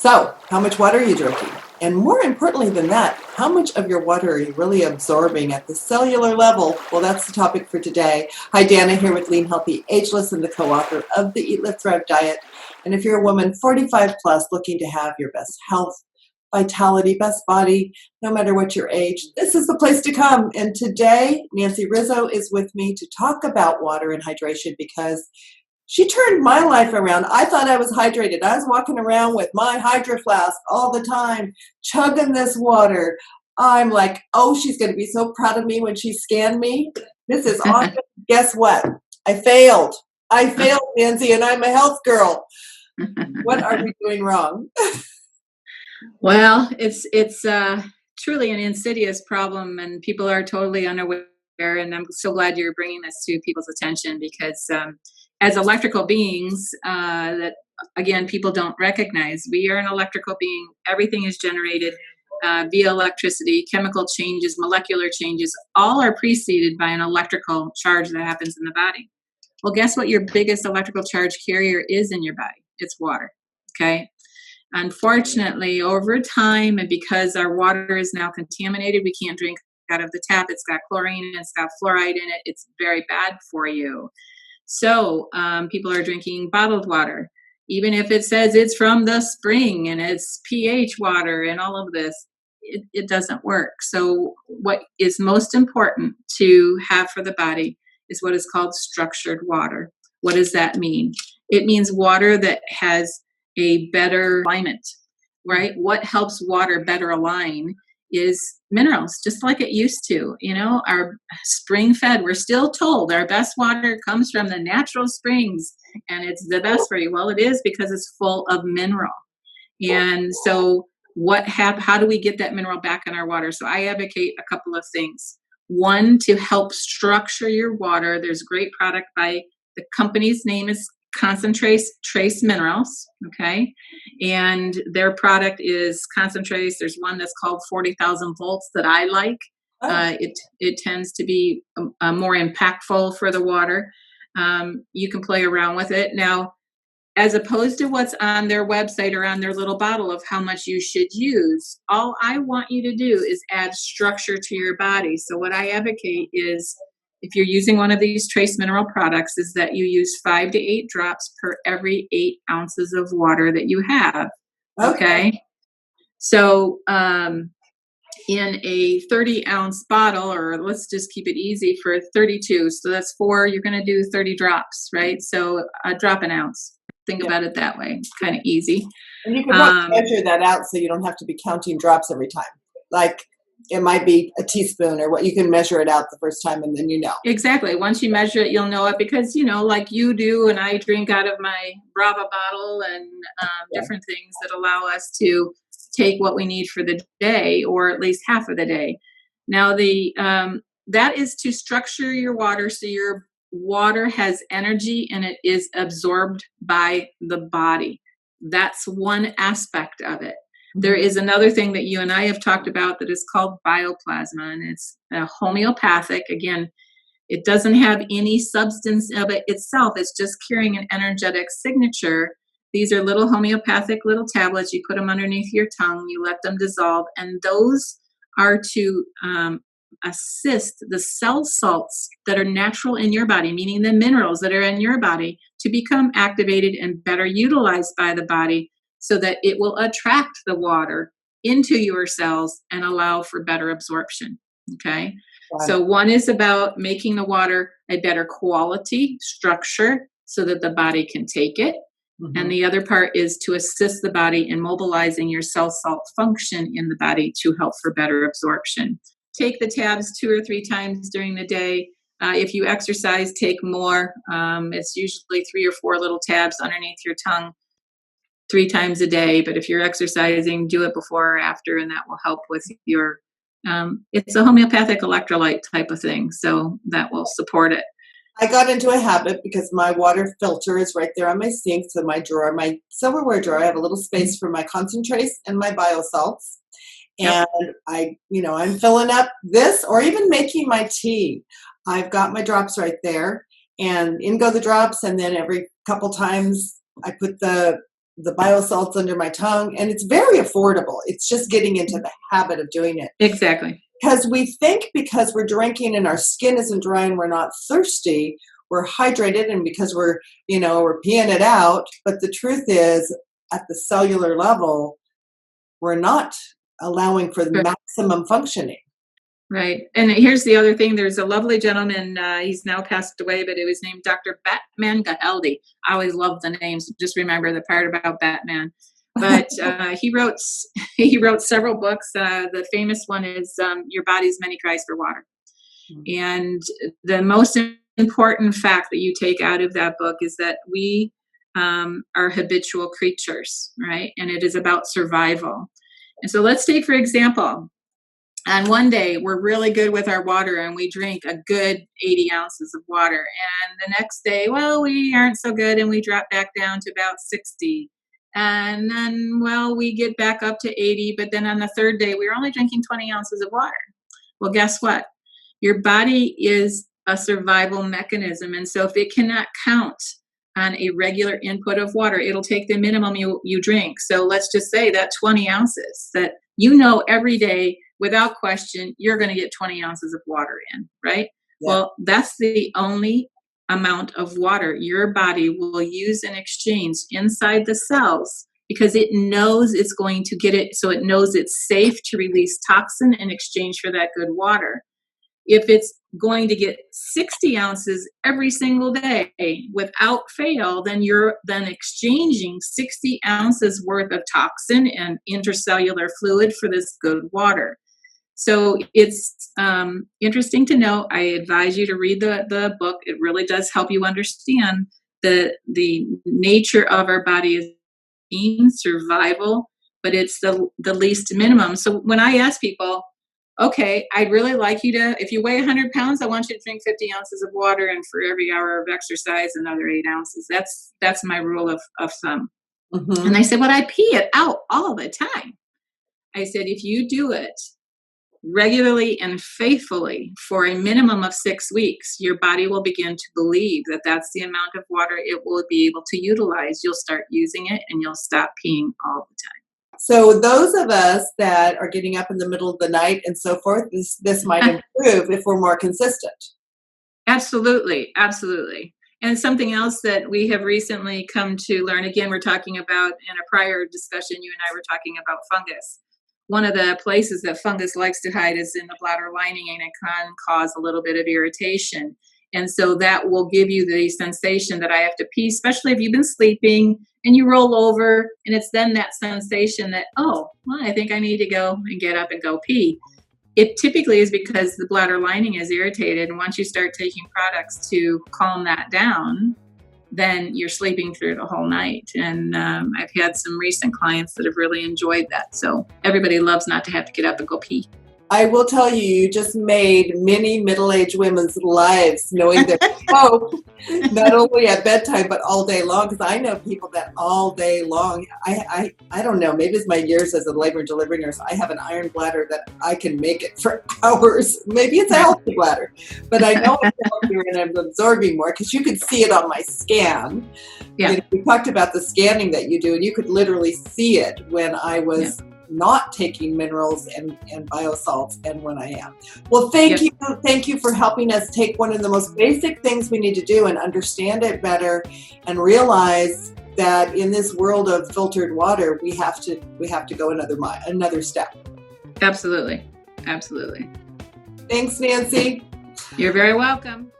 So, how much water are you drinking? And more importantly than that, how much of your water are you really absorbing at the cellular level? Well, that's the topic for today. Hi, Dana here with Lean Healthy Ageless and the co-author of the Eat, Live, Thrive diet. And if you're a woman 45 plus looking to have your best health, vitality, best body, no matter what your age, this is the place to come. And today, Nancy Rizzo is with me to talk about water and hydration because she turned my life around. I thought I was hydrated. I was walking around with my Hydro Flask all the time, chugging this water. I'm like, oh, she's going to be so proud of me when she scanned me. This is awesome. Guess what? I failed. I failed, Nancy, and I'm a health girl. What are we doing wrong? Well, it's truly an insidious problem, and people are totally unaware. And I'm so glad you're bringing this to people's attention because as electrical beings, that again people don't recognize, we are an electrical being. Everything is generated via electricity. Chemical changes, molecular changes, all are preceded by an electrical charge that happens in the body. Well, guess what? Your biggest electrical charge carrier is in your body. It's water. Okay. Unfortunately, over time, and because our water is now contaminated, we can't drink out of the tap. It's got chlorine and it's got fluoride in it. It's very bad for you. So people are drinking bottled water, even if it says it's from the spring and it's pH water and all of this. It doesn't work. So what is most important to have for the body is what is called structured water. What does that mean? It means water that has a better alignment, right? What helps water better align is minerals, just like it used to. You know, our spring fed, we're still told our best water comes from the natural springs and it's the best for you. Well, it is because it's full of mineral. And so how do we get that mineral back in our water? So I advocate a couple of things. One, to help structure your water. There's a great product by the company's name is CONCENTRACE Trace Minerals, okay? And their product is CONCENTRACE. There's one that's called 40,000 volts that I like. It tends to be more impactful for the water. You can play around with it. Now, as opposed to what's on their website or on their little bottle of how much you should use, all I want you to do is add structure to your body. So what I advocate is, if you're using one of these trace mineral products, is that you use 5 to 8 drops per every 8 ounces of water that you have. Okay. So in a 30-ounce bottle, or let's just keep it easy for 32. So that's 4, you're going to do 30 drops, right? So a drop an ounce. Think about it that way. It's kind of easy. And you can measure that out so you don't have to be counting drops every time. Like, it might be a teaspoon or what. You can measure it out the first time and then you know. Exactly. Once you measure it, you'll know it because, you know, like you do, and I drink out of my Brava bottle and different things that allow us to take what we need for the day, or at least half of the day. Now, that is to structure your water so your water has energy and it is absorbed by the body. That's one aspect of it. There is another thing that you and I have talked about that is called bioplasma, and it's homeopathic. Again, it doesn't have any substance of it itself. It's just carrying an energetic signature. These are little homeopathic little tablets. You put them underneath your tongue, you let them dissolve, and those are to assist the cell salts that are natural in your body, meaning the minerals that are in your body, to become activated and better utilized by the body, so that it will attract the water into your cells and allow for better absorption. Okay. Wow. So one is about making the water a better quality structure so that the body can take it. Mm-hmm. And the other part is to assist the body in mobilizing your cell salt function in the body to help for better absorption. Take the tabs 2 or 3 times during the day. If you exercise, take more. It's usually 3 or 4 little tabs underneath your tongue 3 times a day. But if you're exercising, do it before or after, and that will help with your, it's a homeopathic electrolyte type of thing. So that will support it. I got into a habit because my water filter is right there on my sink. So my drawer, my silverware drawer, I have a little space for my concentrates and my biosalts. And I'm filling up this, or even making my tea. I've got my drops right there, and in go the drops. And then every couple times I put the the biosalts under my tongue, and it's very affordable. It's just getting into the habit of doing it. Exactly. Because we think because we're drinking and our skin isn't dry and we're not thirsty, we're hydrated, and because we're peeing it out. But the truth is, at the cellular level, we're not allowing for the maximum functioning. Right. And here's the other thing. There's a lovely gentleman, he's now passed away, but it was named Dr. Manga LD. I always love the names. Just remember the part about Batman. But he wrote several books. The famous one is Your Body's Many Cries for Water. Mm-hmm. And the most important fact that you take out of that book is that we are habitual creatures, right? And it is about survival. And so let's take, for example, on one day, we're really good with our water and we drink a good 80 ounces of water. And the next day, well, we aren't so good and we drop back down to about 60. And then, well, we get back up to 80. But then on the third day, we're only drinking 20 ounces of water. Well, guess what? Your body is a survival mechanism. And so if it cannot count on a regular input of water, it'll take the minimum you drink. So let's just say that 20 ounces that every day, without question, you're going to get 20 ounces of water in, right? Yeah. Well, that's the only amount of water your body will use in exchange inside the cells, because it knows it's going to get it. So it knows it's safe to release toxin in exchange for that good water. If it's going to get 60 ounces every single day without fail, then you're then exchanging 60 ounces worth of toxin and intercellular fluid for this good water. So it's interesting to know. I advise you to read the book. It really does help you understand the nature of our body is being survival, but it's the least minimum. So when I ask people, okay, I'd really like you to, if you weigh 100 pounds, I want you to drink 50 ounces of water, and for every hour of exercise, another 8 ounces. That's my rule of thumb. Mm-hmm. And they said, well, I pee it out all the time. I said, if you do it regularly and faithfully for a minimum of 6 weeks, your body will begin to believe that that's the amount of water it will be able to utilize. You'll start using it and you'll stop peeing all the time. So those of us that are getting up in the middle of the night and so forth, this might improve if we're more consistent. Absolutely. Absolutely. And something else that we have recently come to learn, again, we're talking about in a prior discussion, you and I were talking about fungus. One of the places that fungus likes to hide is in the bladder lining, and it can cause a little bit of irritation. And so that will give you the sensation that I have to pee, especially if you've been sleeping and you roll over, and it's then that sensation that, oh, well, I think I need to go and get up and go pee. It typically is because the bladder lining is irritated. And once you start taking products to calm that down, then you're sleeping through the whole night. And I've had some recent clients that have really enjoyed that. So everybody loves not to have to get up and go pee. I will tell you, you just made many middle-aged women's lives knowing that hope, not only at bedtime, but all day long. Because I know people that all day long, I don't know, maybe it's my years as a labor and delivery nurse, I have an iron bladder that I can make it for hours. Maybe it's a healthy bladder, but I know it's healthier and I'm absorbing more, because you could see it on my scan. Yeah. We talked about the scanning that you do, and you could literally see it when I was not taking minerals and biosalts, and when I am. Well, thank you for helping us take one of the most basic things we need to do and understand it better, and realize that in this world of filtered water, we have to go another step. Absolutely. Thanks, Nancy. You're very welcome.